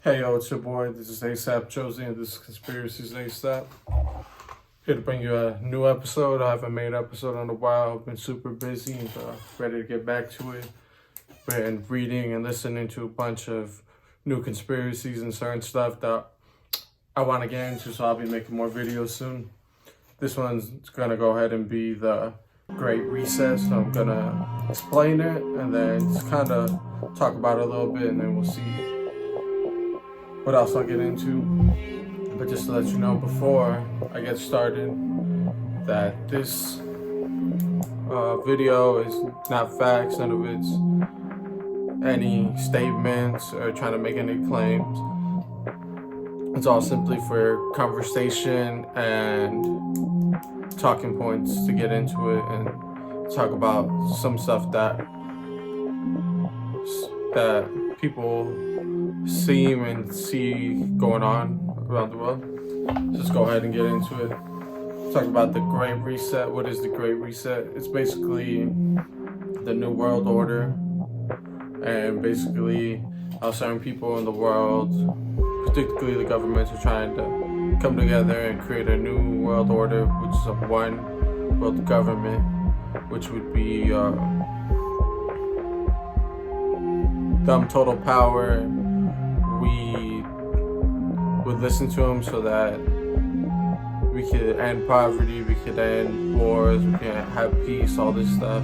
Hey yo, it's your boy. This is ASAP Josie, and this is Conspiracies ASAP. Here to bring you a new episode. I haven't made an episode in a while. I've been super busy and ready to get back to it. Been reading and listening to a bunch of new conspiracies and certain stuff that I want to get into, so I'll be making more videos soon. This one's gonna go ahead and be the Great Reset. So I'm gonna explain it and then just kind of talk about it a little bit, and then we'll see what else I'll get into. But just to let you know before I get started that this video is not facts. None of it's any statements or trying to make any claims. It's all simply for conversation and talking points to get into it and talk about some stuff that people seem and see going on around the world. Just go ahead and get into it. Talk about the Great Reset. What is the Great Reset? It's basically the New World Order, and basically how certain people in the world, particularly the governments, are trying to come together and create a new world order, which is a one world government, which would be total power. We would listen to them so that we could end poverty, we could end wars, we can have peace, all this stuff.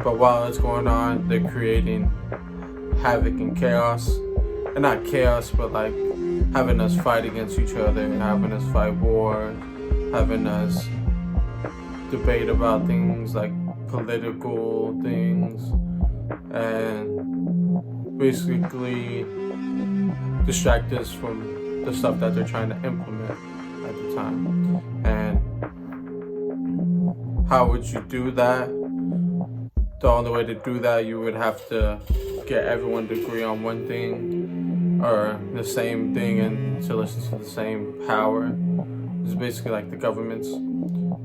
But while it's going on, they're creating havoc and chaos. And not chaos, but like having us fight against each other, having us fight wars, having us debate about things like political things, and basically distract us from the stuff that they're trying to implement at the time. And how would you do that? The only way to do that, you would have to get everyone to agree on one thing or the same thing and to listen to the same power. It's basically like the governments.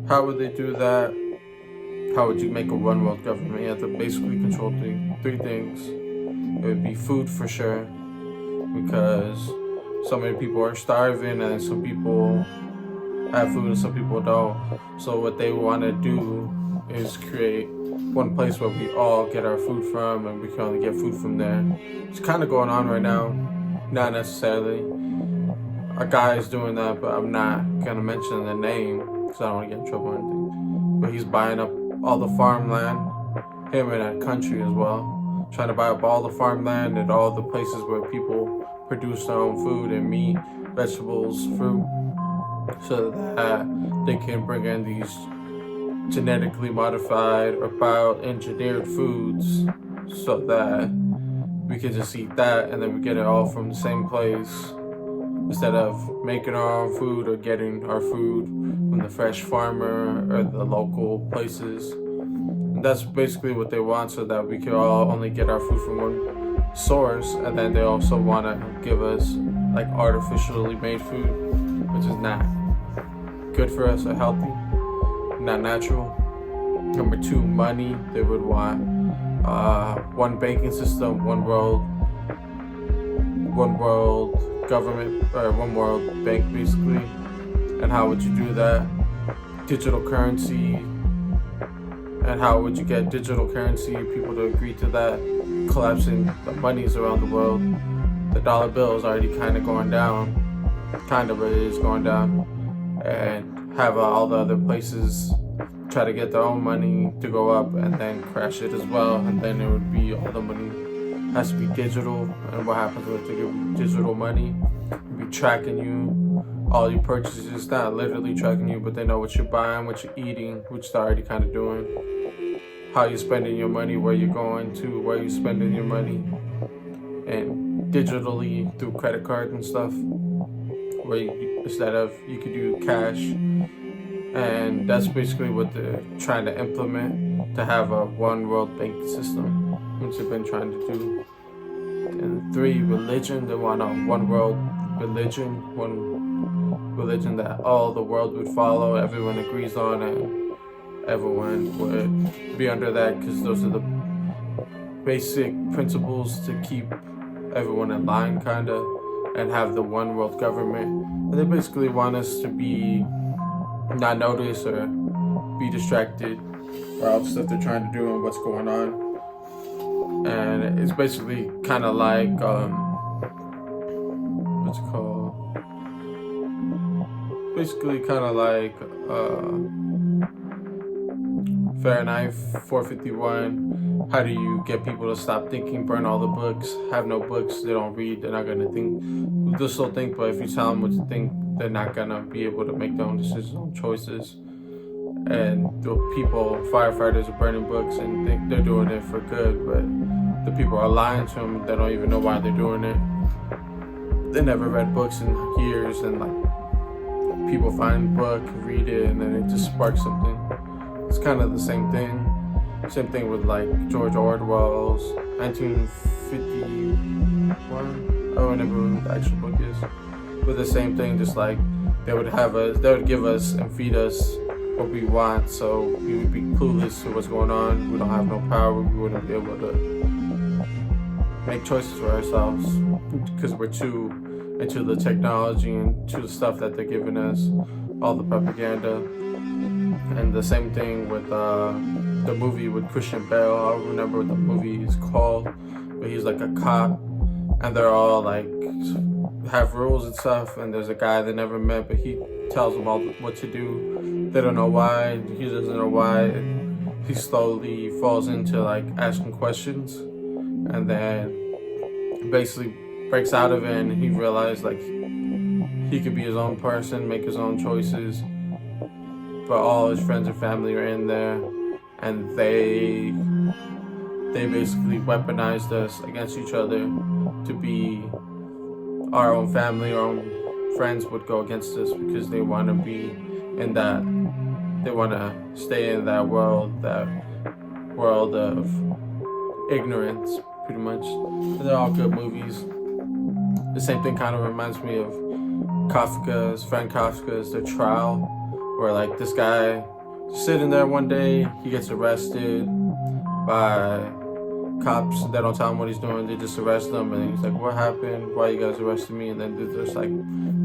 How would they do that? How would you make a one world government? You have to basically control three things. It would be food for sure, because so many people are starving and some people have food and some people don't. So what they want to do is create one place where we all get our food from, and we can only get food from there. It's kind of going on right now. Not necessarily. A guy is doing that, but I'm not going to mention the name because I don't want to get in trouble or anything. But he's buying up all the farmland, him in that country as well. Trying to buy up all the farmland and all the places where people produce their own food and meat, vegetables, fruit, so that they can bring in these genetically modified or bioengineered foods, so that we can just eat that and then we get it all from the same place, instead of making our own food or getting our food from the fresh farmer or the local places. And that's basically what they want, so that we can all only get our food from one source. And then they also want to give us like artificially made food, which is not good for us or healthy, not natural. Number two, money. They would want one banking system, one world government, or one world bank basically. And how would you do that? Digital currency. And how would you get digital currency, people to agree to that? Collapsing the monies around the world. The dollar bill is already kind of going down. Kind of, but it is going down. And have all the other places try to get their own money to go up and then crash it as well. And then it would be all the money has to be digital. And what happens with the digital money? It'd be tracking you. All your purchases, not literally tracking you, but they know what you're buying, what you're eating, which they're already kind of doing. How you're spending your money, where you're going to, where you're spending your money. And digitally through credit cards and stuff, where instead of you could do cash. And that's basically what they're trying to implement, to have a one world banking system, which they've been trying to do. And three, religion. They want a one world religion, one religion that all the world would follow, everyone agrees on, and everyone would be under that, because those are the basic principles to keep everyone in line, kind of. and have the one world government. And they basically want us to be not notice or be distracted or all the stuff they're trying to do and what's going on. And it's basically kind of like what's it called? Basically kind of like Fahrenheit 451. How do you get people to stop thinking, burn all the books, have no books, they don't read, they're not gonna think, they'll still think, but if you tell them what to think, they're not gonna be able to make their own decisions, own choices. And the people, firefighters are burning books and think they're doing it for good, but the people are lying to them, they don't even know why they're doing it. They never read books in years, and like people find a book, read it, and then it just sparks something. It's kind of the same thing. Same thing with like George Orwell's 1951. I don't remember what the actual book is. But the same thing, just like they would give us and feed us what we want, so we would be clueless to what's going on. We don't have no power. We wouldn't be able to make choices for ourselves because we're too into the technology and to the stuff that they're giving us, all the propaganda. And the same thing with the movie with Christian Bale. I don't remember what the movie is called, but he's like a cop, and they're all like have rules and stuff. And there's a guy they never met, but he tells them all what to do. They don't know why. He doesn't know why. And he slowly falls into like asking questions, and then basically breaks out of it, and he realized like he could be his own person, make his own choices. But all his friends and family are in there, and they basically weaponized us against each other to be our own family, our own friends would go against us because they want to be in that, they want to stay in that world of ignorance, pretty much. And they're all good movies. The same thing kind of reminds me of Frank Kafka's The Trial, where like this guy sitting there one day, he gets arrested by cops. They don't tell him what he's doing, they just arrest him, and he's like, what happened? Why you guys arrested me? And then they just like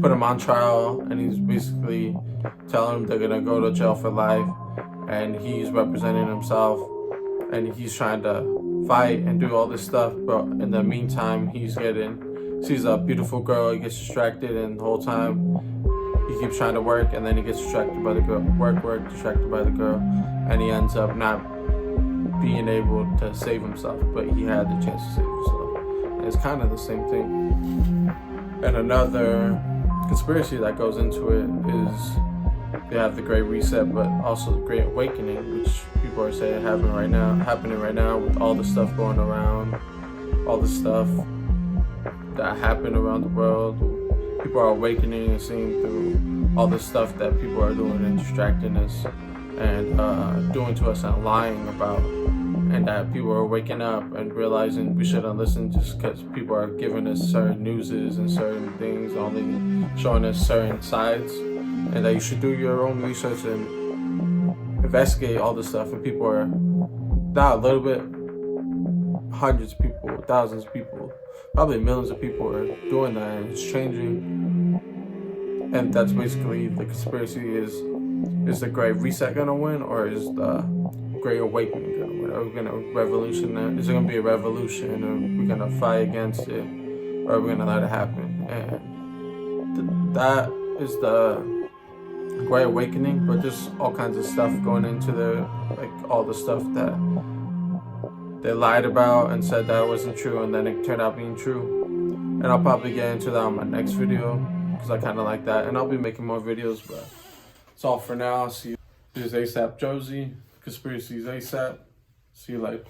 put him on trial, and he's basically telling them they're gonna go to jail for life, and he's representing himself, and he's trying to fight and do all this stuff, but in the meantime sees a beautiful girl, he gets distracted, and the whole time he keeps trying to work, and then he gets distracted by the girl. Distracted by the girl, and he ends up not being able to save himself, but he had the chance to save himself. And it's kind of the same thing. And another conspiracy that goes into it is they have the Great Reset, but also the Great Awakening, which people are saying happening right now with all the stuff going around, all the stuff that happened around the world. People are awakening and seeing through all the stuff that people are doing and distracting us and doing to us and lying about, and that people are waking up and realizing we shouldn't listen just because people are giving us certain newses and certain things, only showing us certain sides, and that you should do your own research and investigate all this stuff. And people are, not a little bit, hundreds of people, thousands of people, probably millions of people are doing that, and it's changing. And that's basically the conspiracy is the Great Reset gonna win, or is the Great Awakening gonna win? Are we gonna revolution? Is it gonna be a revolution, or are we gonna fight against it, or are we gonna let it happen? And that is the Great Awakening. But there's all kinds of stuff going into there, like all the stuff that they lied about and said that wasn't true, and then it turned out being true. And I'll probably get into that on my next video, because I kind of like that. And I'll be making more videos, but that's all for now. See you. This is ASAP Josie, Conspiracies ASAP. See you later.